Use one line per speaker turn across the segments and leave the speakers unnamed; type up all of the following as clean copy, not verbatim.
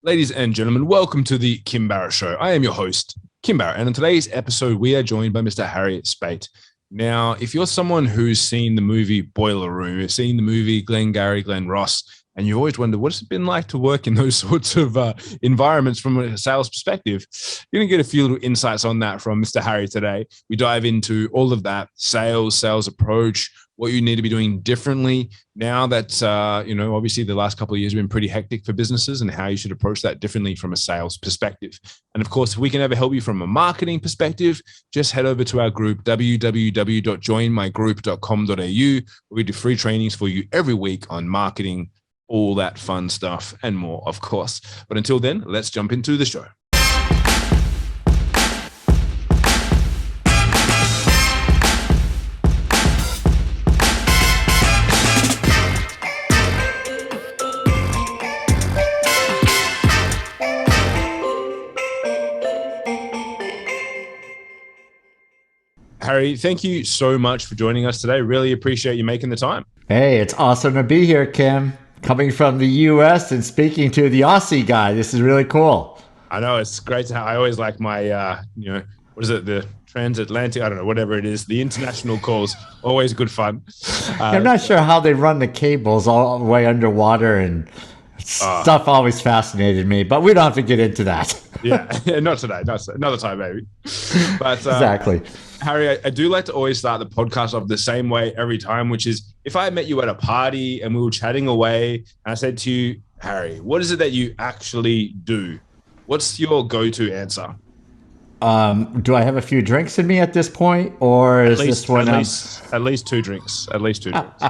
Ladies and gentlemen, welcome to the Kim Barrett Show. I am your host, Kim Barrett, and in today's episode, we are joined by Mr. Harry Spaight. Now, if you're someone who's seen the movie Boiler Room, you've seen the movie Glengarry Glen Ross, and you always wonder what's it been like to work in those sorts of environments from a sales perspective, you're going to get a few little insights on that from Mr. Harry today. We dive into all of that, sales approach, what you need to be doing differently now that, obviously the last couple of years have been pretty hectic for businesses, and how you should approach that differently from a sales perspective. And of course, if we can ever help you from a marketing perspective, just head over to our group, www.joinmygroup.com.au, where we do free trainings for you every week on marketing, all that fun stuff and more, of course. But until then, let's jump into the show. Harry, thank you so much for joining us today. Really appreciate you making the time.
Hey, it's awesome to be here, Kim. Coming from the U.S. and speaking to the Aussie guy. This is really cool.
I know, it's great to have. I always like my, what is it? The transatlantic, I don't know, whatever it is. The international calls, always good fun.
I'm not sure how they run the cables all the way underwater, and stuff always fascinated me, but we don't have to get into that.
Yeah, not today. Another time, maybe. But
exactly.
Harry, I do like to always start the podcast off the same way every time, which is if I met you at a party and we were chatting away and I said to you, Harry, what is it that you actually do? What's your go-to answer?
Do I have a few drinks in me at this point, or is this one
at least two drinks? At least two drinks.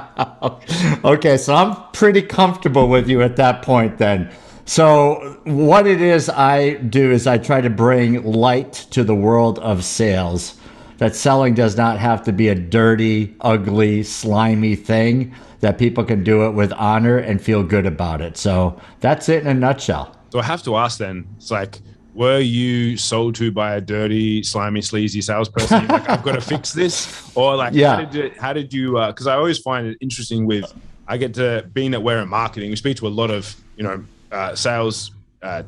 Okay, so I'm pretty comfortable with you at that point then. So what it is I do is I try to bring light to the world of sales. That selling does not have to be a dirty, ugly, slimy thing, that people can do it with honor and feel good about it. So that's it in a nutshell.
So I have to ask then, it's like, were you sold to by a dirty, slimy, sleazy salesperson? You're like, I've got to fix this? Or like,
yeah.
how did you, because I always find it interesting I get to, being that we're in marketing, we speak to a lot of, sales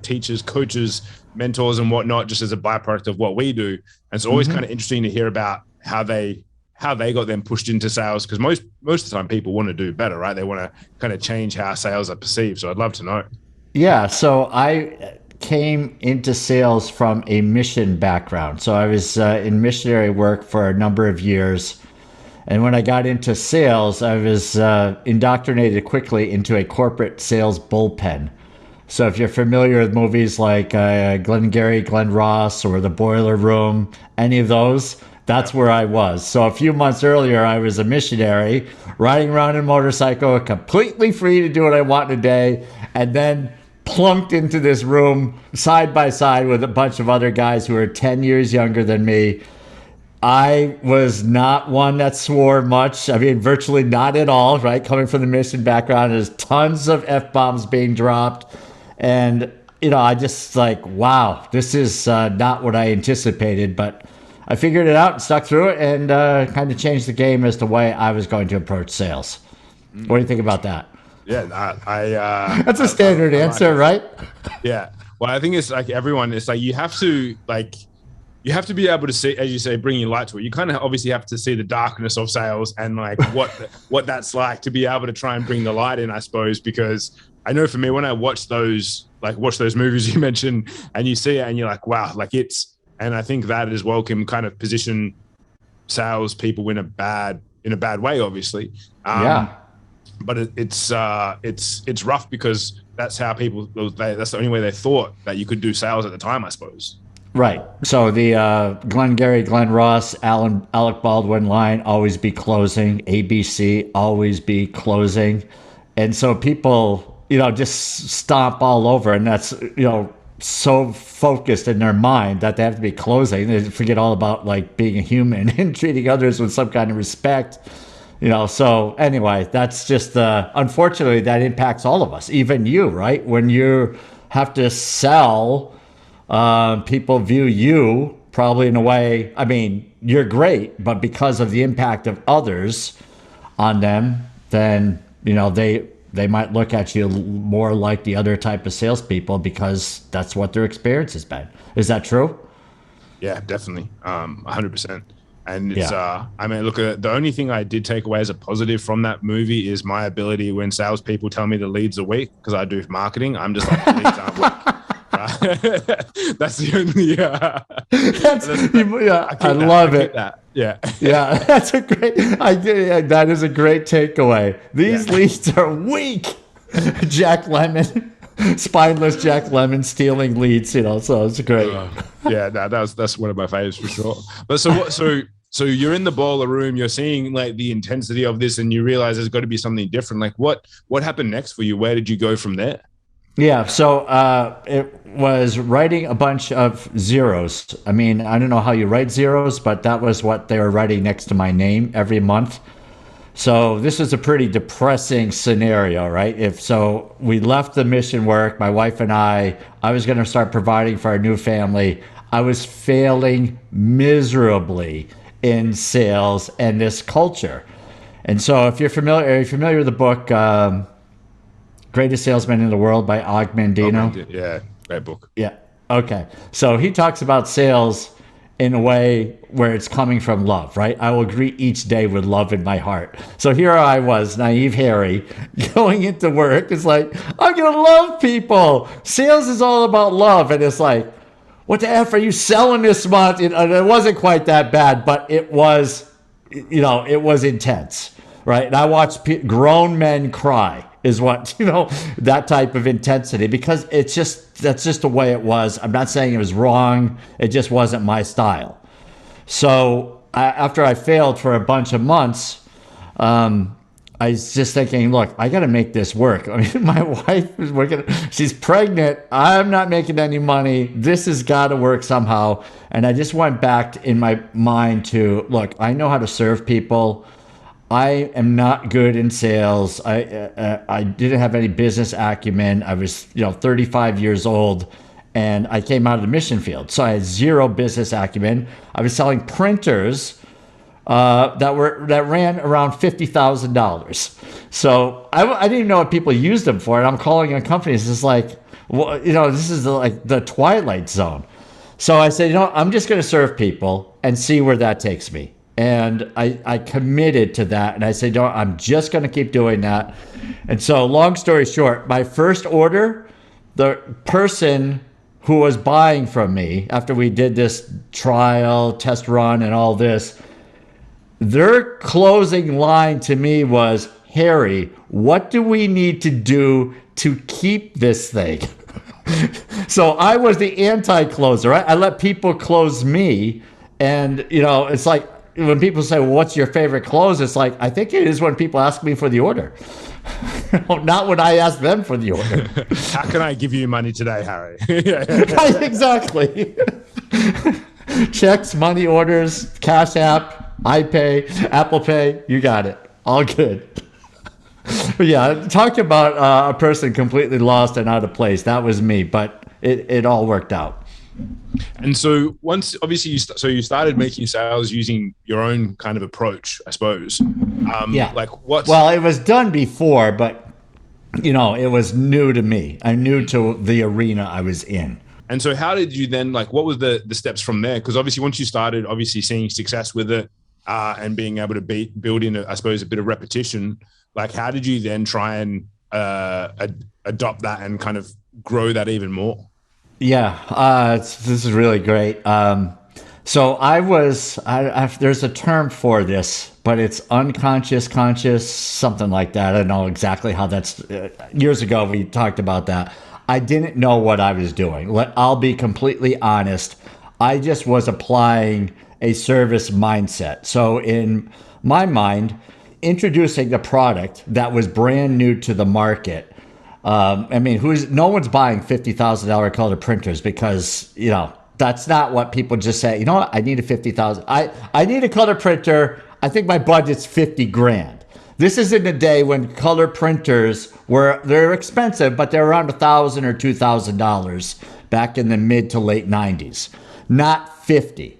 teachers, coaches, mentors and whatnot, just as a byproduct of what we do. And it's always kind of interesting to hear about how they got them pushed into sales, because most of the time people want to do better, right? They want to kind of change how sales are perceived. So I'd love to know.
Yeah. So I came into sales from a mission background. So I was in missionary work for a number of years. And when I got into sales, I was indoctrinated quickly into a corporate sales bullpen. So if you're familiar with movies like Glengarry Glen Ross or The Boiler Room, any of those, that's where I was. So a few months earlier, I was a missionary riding around in a motorcycle, completely free to do what I want in a day, and then plunked into this room side by side with a bunch of other guys who were 10 years younger than me. I was not one that swore much. I mean, virtually not at all, right? Coming from the mission background, there's tons of F-bombs being dropped. And, I just like, wow, this is not what I anticipated. But I figured it out and stuck through it, and kind of changed the game as the way I was going to approach sales. What do you think about that?
Yeah,
that's a standard answer, right?
Yeah. Well, I think it's like everyone, it's like you have to be able to see, as you say, bring your light to it. You kind of obviously have to see the darkness of sales and like what that's like, to be able to try and bring the light in, I suppose, because I know for me, when I watch those movies you mentioned and you see it and you're like, wow, and I think that as well can kind of position sales people in a bad way, obviously. But it's rough, because that's how that's the only way they thought that you could do sales at the time, I suppose.
Right. So the Glengarry Glen Ross, Alec Baldwin line, always be closing. ABC, always be closing. And so people, just stomp all over. And that's, so focused in their mind that they have to be closing. They forget all about like being a human and treating others with some kind of respect. So anyway, that's just, unfortunately, that impacts all of us, even you, right? When you have to sell, people view you probably in a way, I mean, you're great, but because of the impact of others on them, then, they they might look at you more like the other type of salespeople because that's what their experience has been. Is that true?
Yeah, definitely. 100%. And it's,
Yeah.
I mean, look, the only thing I did take away as a positive from that movie is my ability when salespeople tell me the leads are weak, because I do marketing. I'm just like, the leads aren't weak. That's the only,
I love it.
Yeah.
Yeah, that's a great. That is a great takeaway. These leads are weak. Jack Lemmon, spineless Jack Lemmon stealing leads. So it's great.
That's one of my favorites for sure. But so you're in the boiler room. You're seeing like the intensity of this, and you realize there's got to be something different. Like what happened next for you? Where did you go from there?
Yeah, so it was writing a bunch of zeros. I mean, I don't know how you write zeros, but that was what they were writing next to my name every month. So this was a pretty depressing scenario, right? If so, we left the mission work, my wife and I was going to start providing for our new family. I was failing miserably in sales and this culture. And so if you're familiar with the book, Greatest Salesman in the World by Og Mandino.
Yeah, great book.
Yeah. Okay. So he talks about sales in a way where it's coming from love, right? I will greet each day with love in my heart. So here I was, naive Harry, going into work. It's like, I'm going to love people. Sales is all about love. And it's like, what the F are you selling this month? And it wasn't quite that bad, but it was, it was intense, right? And I watched grown men cry. Is what, that type of intensity, because that's just the way it was. I'm not saying it was wrong. It just wasn't my style. So after I failed for a bunch of months, I was just thinking, look, I got to make this work. I mean, my wife is working. She's pregnant. I'm not making any money. This has got to work somehow. And I just went back in my mind to, look, I know how to serve people. I am not good in sales. I didn't have any business acumen. I was 35 years old, and I came out of the mission field, so I had zero business acumen. I was selling printers that ran around $50,000. So I didn't even know what people used them for, and I'm calling on companies. It's like, well, this is the twilight zone. So I said, I'm just going to serve people and see where that takes me. And I committed to that. And I said, I'm just going to keep doing that. And so long story short, my first order, the person who was buying from me after we did this trial, test run and all this, their closing line to me was, Harry, what do we need to do to keep this thing? So I was the anti-closer, right? I let people close me. And, it's like, when people say, well, what's your favorite close? It's like, I think it is when people ask me for the order. Not when I ask them for the order.
How can I give you money today, Harry?
Right, exactly. Checks, money orders, Cash App, iPay, Apple Pay, you got it. All good. But yeah, talk about a person completely lost and out of place. That was me, but it all worked out.
And so once, obviously, you started making sales using your own kind of approach, I suppose.
Yeah.
Like what?
Well, it was done before, but it was new to me. I'm new to the arena I was in.
And so how did you then, like, what was the steps from there? Because obviously once you started obviously seeing success with it and being able to build in, I suppose, a bit of repetition, like how did you then try and adopt that and kind of grow that even more?
Yeah, this is really great. So there's a term for this, but it's unconscious, conscious, something like that. I don't know exactly how that's, years ago we talked about that. I didn't know what I was doing. I'll be completely honest. I just was applying a service mindset. So in my mind, introducing the product that was brand new to the market. No one's buying $50,000 color printers because, that's not what people just say. You know what? I need a $50,000. I need a color printer. I think my budget's $50,000. This is in a day when color printers they're expensive, but they're around $1,000 or $2,000 back in the mid to late 90s, not 50.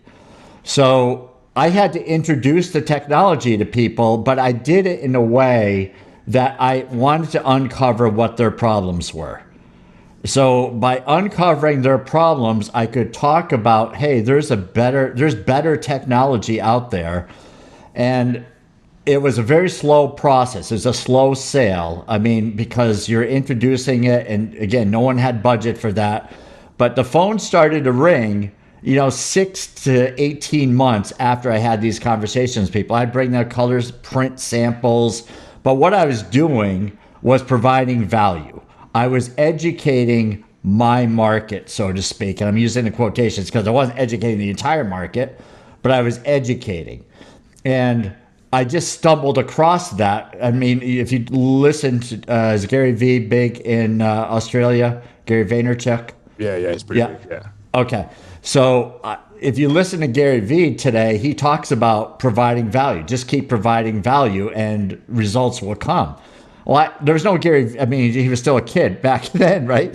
So I had to introduce the technology to people, but I did it in a way that I wanted to uncover what their problems were. So by uncovering their problems, I could talk about, hey, there's better technology out there. And it was a very slow process. It was a slow sale. I mean, because you're introducing it, and again, no one had budget for that. But the phone started to ring, 6 to 18 months after I had these conversations with people. I'd bring their colors, print samples. But what I was doing was providing value. I was educating my market, so to speak. And I'm using the quotations because I wasn't educating the entire market, but I was educating. And I just stumbled across that. I mean, if you listen to is Gary Vee big in Australia? Gary Vaynerchuk?
Yeah, it's pretty big, yeah.
Okay. So if you listen to Gary Vee today, he talks about providing value. Just keep providing value and results will come. Well, there was no Gary. I mean, he was still a kid back then, right?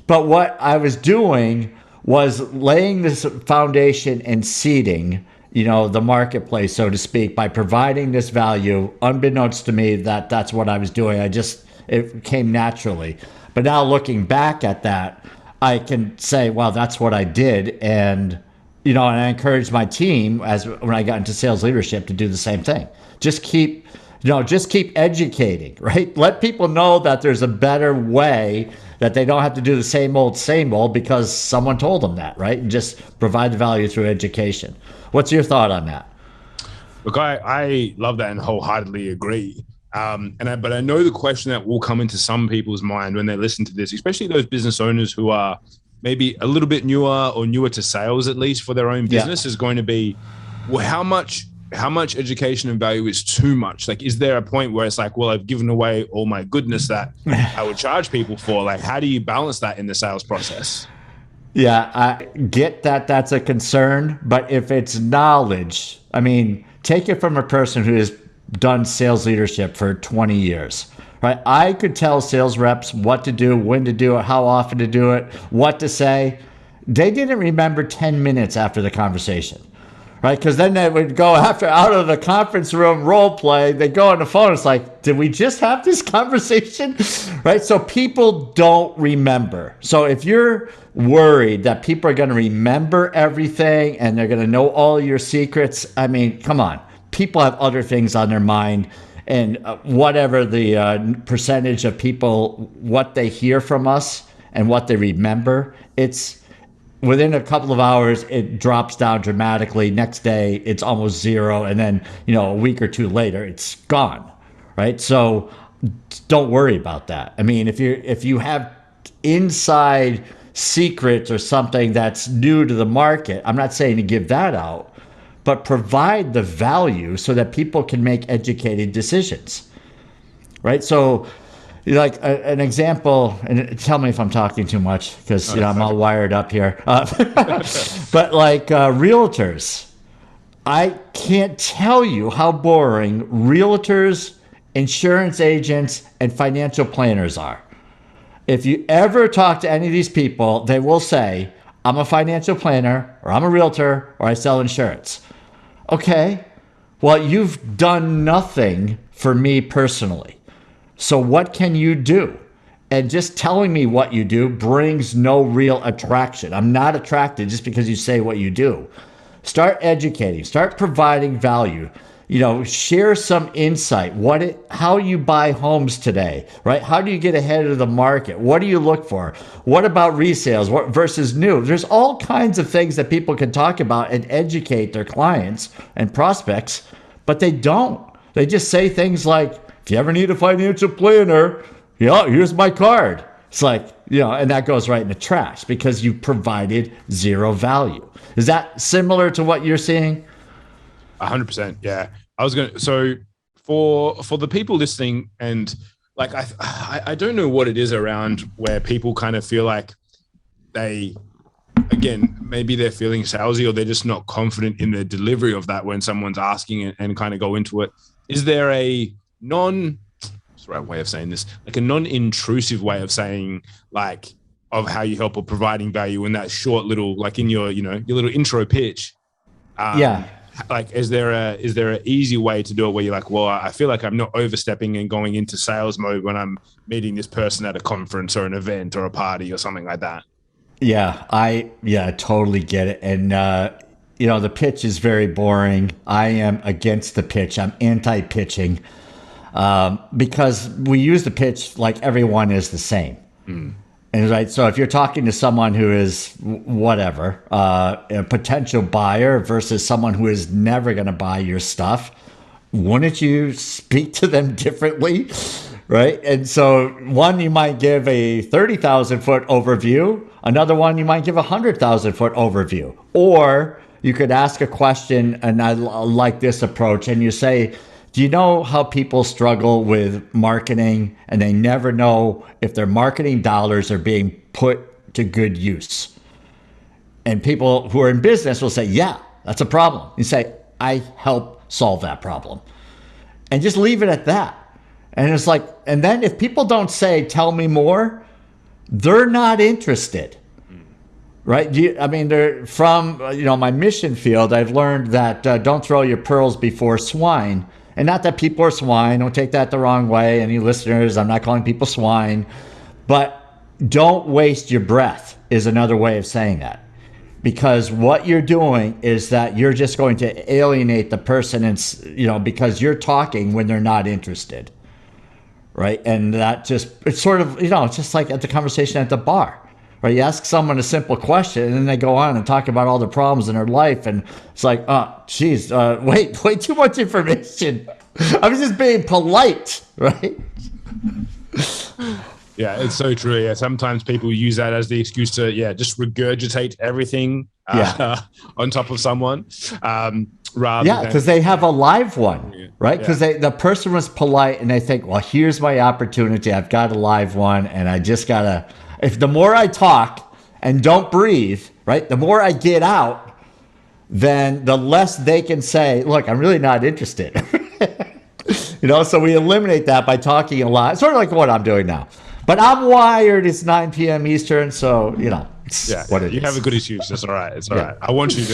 But what I was doing was laying this foundation and seeding, the marketplace, so to speak, by providing this value, unbeknownst to me that that's what I was doing. It came naturally. But now looking back at that, I can say, well, that's what I did. And, and I encouraged my team when I got into sales leadership to do the same thing. Just keep educating, right? Let people know that there's a better way, that they don't have to do the same old because someone told them that, right? And just provide the value through education. What's your thought on that?
Look, I love that and wholeheartedly agree. But I know the question that will come into some people's mind when they listen to this, especially those business owners who are maybe a little bit newer to sales, at least for their own business, is going to be, well, how much education and value is too much? Like, is there a point where it's like, well, I've given away all my goodness that I would charge people for? Like, how do you balance that in the sales process?
Yeah, I get that that's a concern, but if it's knowledge, I mean, take it from a person who has done sales leadership for 20 years, right? I could tell sales reps what to do, when to do it, how often to do it, what to say. They didn't remember 10 minutes after the conversation, right? Because then they would go out of the conference room, role play, they go on the phone. It's like, did we just have this conversation? Right? So people don't remember. So if you're worried that people are going to remember everything and they're going to know all your secrets, I mean, come on. People have other things on their mind, and whatever the percentage of people, what they hear from us and what they remember, it's within a couple of hours, it drops down dramatically. Next day, it's almost zero. And then, a week or two later, it's gone, right? So don't worry about that. I mean, if you have inside secrets or something that's new to the market, I'm not saying to give that out, but provide the value so that people can make educated decisions, right? So like an example, and tell me if I'm talking too much because I'm all wired up here. But like realtors, I can't tell you how boring realtors, insurance agents, and financial planners are. If you ever talk to any of these people, they will say, I'm a financial planner, or I'm a realtor, or I sell insurance. Okay, well, you've done nothing for me personally. So what can you do? And just telling me what you do brings no real attraction. I'm not attracted just because you say what you do. Start educating, start providing value. Share some insight. How you buy homes today, right? How do you get ahead of the market? What do you look for? What about resales? What versus new? There's all kinds of things that people can talk about and educate their clients and prospects, but they don't. They just say things like, if you ever need a financial planner, here's my card. It's like, and that goes right in the trash because you provided zero value. Is that similar to what you're seeing?
100%. Yeah. So for the people listening, and like, I don't know what it is around where people kind of feel like maybe they're feeling salesy or they're just not confident in the delivery of that when someone's asking and kind of go into it. Is there what's the right way of saying this? Like a non-intrusive way of saying like of how you help or providing value in that short little, like in your, your little intro pitch. like, is there an easy way to do it where you're like, well, I feel like I'm not overstepping and going into sales mode when I'm meeting this person at a conference or an event or a party or something like that?
I totally get it. And the pitch is very boring. I am against the pitch. I'm anti-pitching because we use the pitch like everyone is the same. And right, so if you're talking to someone who is whatever, a potential buyer versus someone who is never going to buy your stuff, wouldn't you speak to them differently? Right. And so one, you might give a 30,000 foot overview. Another one, you might give a 100,000 foot overview. Or you could ask a question, and I like this approach, and you say, do you know how people struggle with marketing and they never know if their marketing dollars are being put to good use? And people who are in business will say, yeah, that's a problem. You say, I help solve that problem. And just leave it at that. And it's like, and then if people don't say, tell me more, they're not interested. Right? They're from my mission field, I've learned that don't throw your pearls before swine. And not that people are swine. Don't take that the wrong way. Any listeners, I'm not calling people swine. But don't waste your breath is another way of saying that. Because what you're doing is that you're just going to alienate the person, and because you're talking when they're not interested. Right? And that it's sort of, it's just like at the conversation at the bar. Right? You ask someone a simple question, and then they go on and talk about all the problems in their life, and it's like, oh, geez, way too much information. I was just being polite, right?
Yeah, it's so true. Yeah, sometimes people use that as the excuse to just regurgitate everything on top of someone.
Because they have a live one, right? Because the person was polite, and they think, well, here's my opportunity. I've got a live one, and I just gotta. If the more I talk and don't breathe, right, the more I get out, then the less they can say, look, I'm really not interested. So we eliminate that by talking a lot. It's sort of like what I'm doing now. But I'm wired. It's 9 p.m. Eastern, so it's what it is.
You have a good excuse. That's all right. It's all right. I want you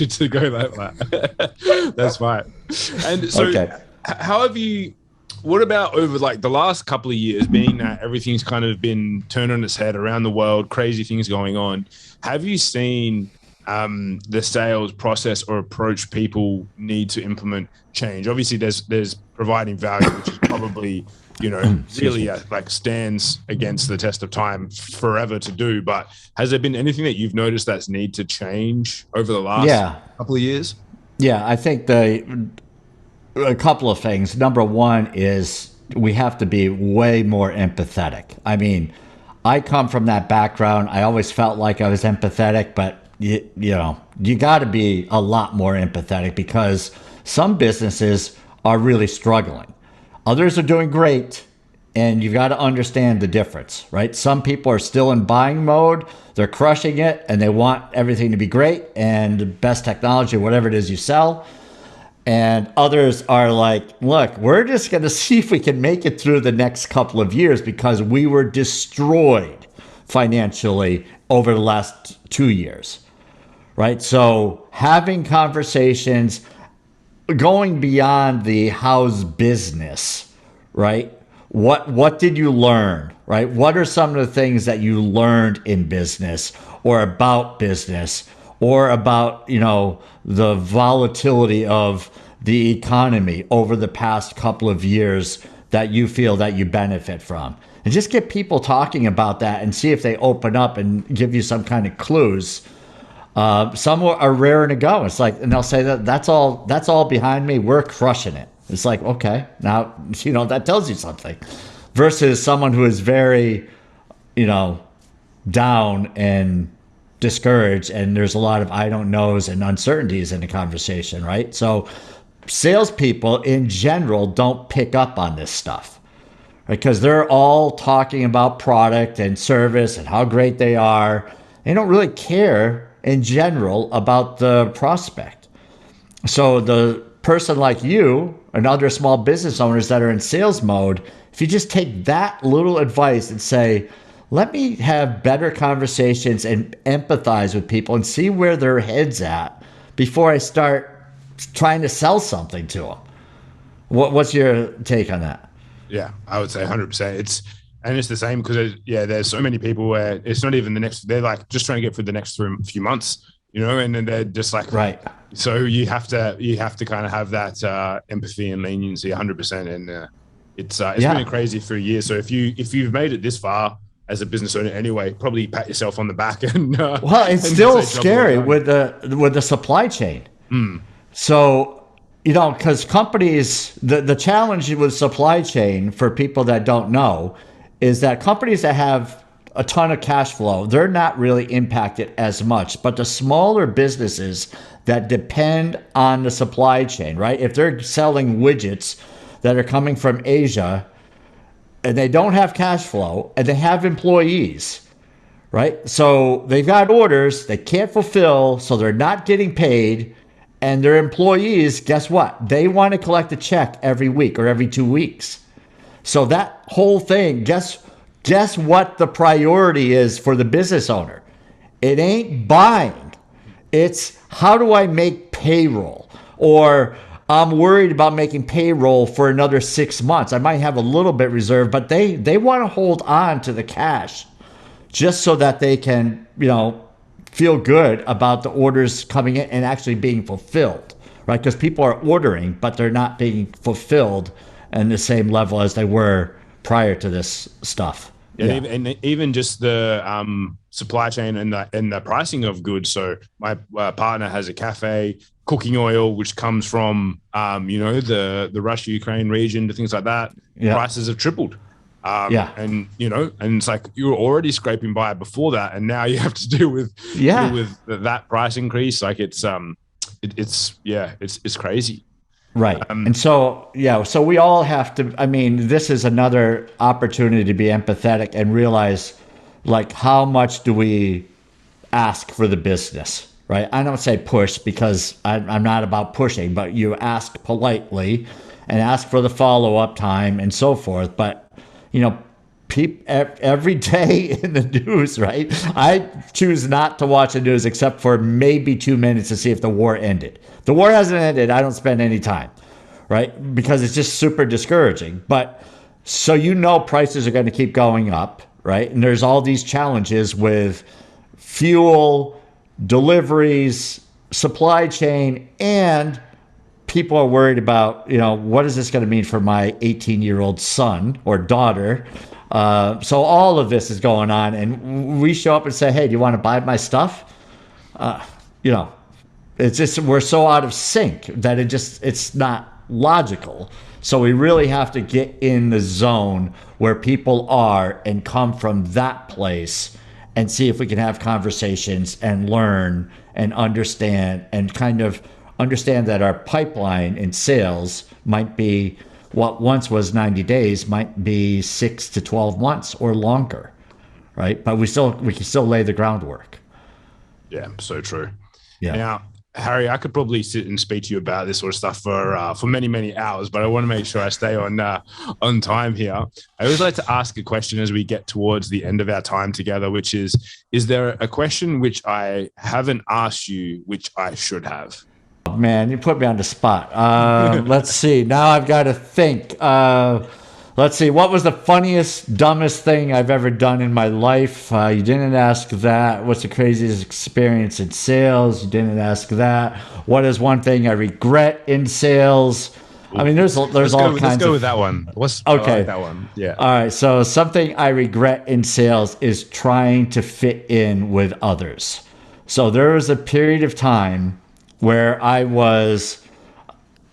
to go like that. That's fine. And so, how have you? What about over like the last couple of years, being that everything's kind of been turned on its head around the world, crazy things going on? Have you seen the sales process or approach people need to implement change? Obviously, there's providing value, which is probably really like stands against the test of time forever to do. But has there been anything that you've noticed that's need to change over the last couple of years?
Yeah, I think a couple of things. Number one is we have to be way more empathetic. I mean, I come from that background. I always felt like I was empathetic, but you got to be a lot more empathetic because some businesses are really struggling. Others are doing great, and you've got to understand the difference, right? Some people are still in buying mode. They're crushing it, and they want everything to be great and the best technology, whatever it is you sell. And others are like, look, we're just going to see if we can make it through the next couple of years because we were destroyed financially over the last 2 years, right? So having conversations, going beyond the how's business, right? What did you learn, right? What are some of the things that you learned in business or about business or about, the volatility of the economy over the past couple of years that you feel that you benefit from? And just get people talking about that and see if they open up and give you some kind of clues. Some are raring to go. It's like, and they'll say that's all behind me. We're crushing it. It's like, okay, now, that tells you something versus someone who is very, down and discouraged. And there's a lot of I don't knows and uncertainties in the conversation, right? So salespeople in general don't pick up on this stuff because they're all talking about product and service and how great they are. They don't really care in general about the prospect. So the person like you and other small business owners that are in sales mode, if you just take that little advice and say, let me have better conversations and empathize with people and see where their head's at before I start trying to sell something to them. What's your take on that?
Yeah, I would say 100%. It's the same because there's so many people where it's not even the next. They're like just trying to get through the next few months, and then they're just like
right.
So you have to kind of have that empathy and leniency 100%, and it's been crazy for a year. So if you've made it this far as a business owner anyway, probably pat yourself on the back and
well, it's
and
still scary with the supply chain. So. Because companies, the challenge with supply chain for people that don't know is that companies that have a ton of cash flow, they're not really impacted as much. But the smaller businesses that depend on the supply chain, right? If they're selling widgets that are coming from Asia and they don't have cash flow and they have employees, right? So they've got orders they can't fulfill, so they're not getting paid. And their employees, guess what? They want to collect a check every week or every 2 weeks. So that whole thing, guess what the priority is for the business owner? It ain't buying. It's how do I make payroll? Or I'm worried about making payroll for another 6 months. I might have a little bit reserved, but they want to hold on to the cash just so that they can, feel good about the orders coming in and actually being fulfilled, right? Because people are ordering, but they're not being fulfilled in the same level as they were prior to this stuff.
And even just the supply chain and the pricing of goods. So my partner has a cafe, cooking oil, which comes from the Russia-Ukraine region, to things like that. Yeah. Prices have tripled. And it's like you were already scraping by before that, and now you have to deal with that price increase. Like it's crazy,
right? And so we all have to. I mean, this is another opportunity to be empathetic and realize, like, how much do we ask for the business, right? I don't say push because I'm not about pushing, but you ask politely and ask for the follow-up time and so forth, but. Every day in the news, right? I choose not to watch the news except for maybe 2 minutes to see if the war ended. The war hasn't ended. I don't spend any time, right? Because it's just super discouraging. But so prices are going to keep going up, right? And there's all these challenges with fuel, deliveries, supply chain, and people are worried about, what is this going to mean for my 18-year-old son or daughter? So all of this is going on, and we show up and say, hey, do you want to buy my stuff? It's just, we're so out of sync that it's not logical. So we really have to get in the zone where people are and come from that place and see if we can have conversations and learn and understand and kind of understand that our pipeline in sales might be what once was 90 days might be 6 to 12 months or longer, right? But we can still lay the groundwork.
Yeah, so true.
Yeah.
Now, Harry, I could probably sit and speak to you about this sort of stuff for many, many hours, but I want to make sure I stay on time here. I always like to ask a question as we get towards the end of our time together, which is there a question which I haven't asked you, which I should have?
Man, you put me on the spot. Let's see. Now I've got to think. Let's see. What was the funniest, dumbest thing I've ever done in my life? You didn't ask that. What's the craziest experience in sales? You didn't ask that. What is one thing I regret in sales? I mean, there's all kinds of...
Let's go with that one.
Okay.
I like that one. Yeah.
All right. So something I regret in sales is trying to fit in with others. So there was a period of time where I was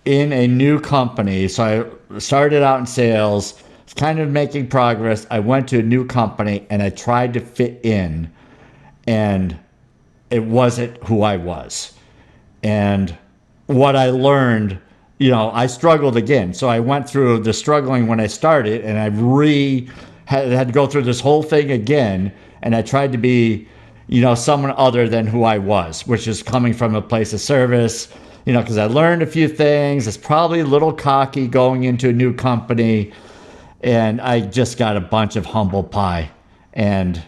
in a new company. So I started out in sales, kind of making progress. I went to a new company and I tried to fit in, and it wasn't who I was. And what I learned, I struggled again. So I went through the struggling when I started, and I had to go through this whole thing again. And I tried to be someone other than who I was, which is coming from a place of service, because I learned a few things. It's probably a little cocky going into a new company, and I just got a bunch of humble pie. And,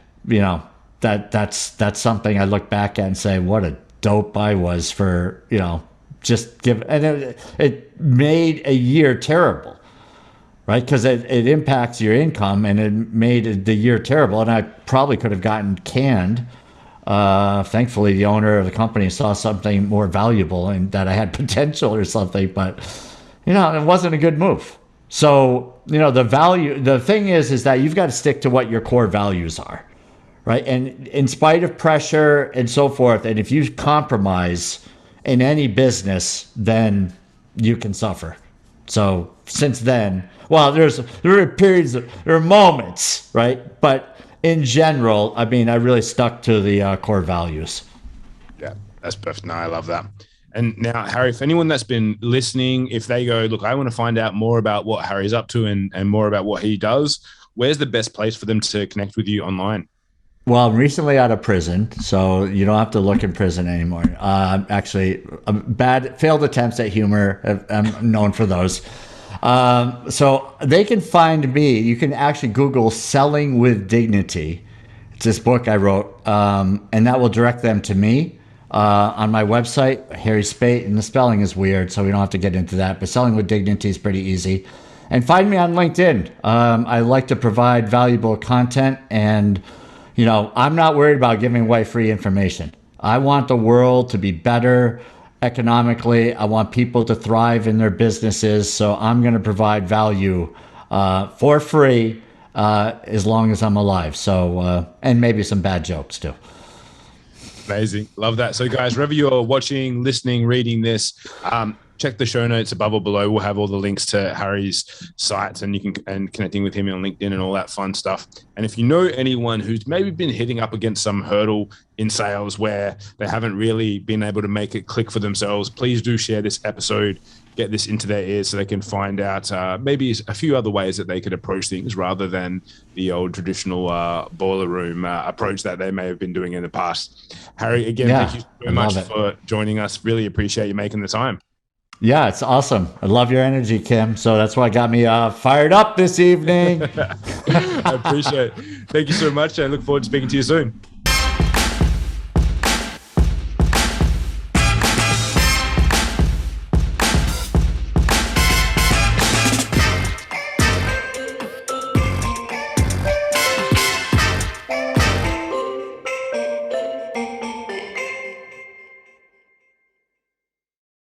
that's something I look back at and say, what a dope I was for, just give, and it made a year terrible, right? Because it impacts your income, and it made the year terrible. And I probably could have gotten canned. Thankfully, the owner of the company saw something more valuable and that I had potential or something, but it wasn't a good move. So, the thing is that you've got to stick to what your core values are, right? And in spite of pressure and so forth, and if you compromise in any business, then you can suffer. So since then, well, there are periods, there are moments, right? But in general, I mean, I really stuck to the core values.
Yeah, that's perfect. No, I love that. And now, Harry, for anyone that's been listening, if they go, look, I want to find out more about what Harry's up to and more about what he does, where's the best place for them to connect with you online?
Well, I'm recently out of prison, so you don't have to look in prison anymore. Actually, failed attempts at humor. I'm known for those. So they can find me. You can actually Google "Selling with Dignity." It's this book I wrote, and that will direct them to me. On my website, Harry Spaight, and the spelling is weird, so we don't have to get into that. But Selling with Dignity is pretty easy. And find me on LinkedIn. I like to provide valuable content, and I'm not worried about giving away free information. I want the world to be better economically. I want people to thrive in their businesses, so I'm going to provide value for free as long as I'm alive. So, and maybe some bad jokes too.
Amazing. Love that. So guys, wherever you're watching, listening, reading this, check the show notes above or below. We'll have all the links to Harry's sites and connecting with him on LinkedIn and all that fun stuff. And if you know anyone who's maybe been hitting up against some hurdle in sales where they haven't really been able to make it click for themselves, please do share this episode, get this into their ears so they can find out maybe a few other ways that they could approach things rather than the old traditional boiler room approach that they may have been doing in the past. Harry, again, thank you so much for joining us. Really appreciate you making the time.
Yeah, it's awesome. I love your energy, Kim. So that's why got me fired up this evening.
I appreciate it. Thank you so much. I look forward to speaking to you soon.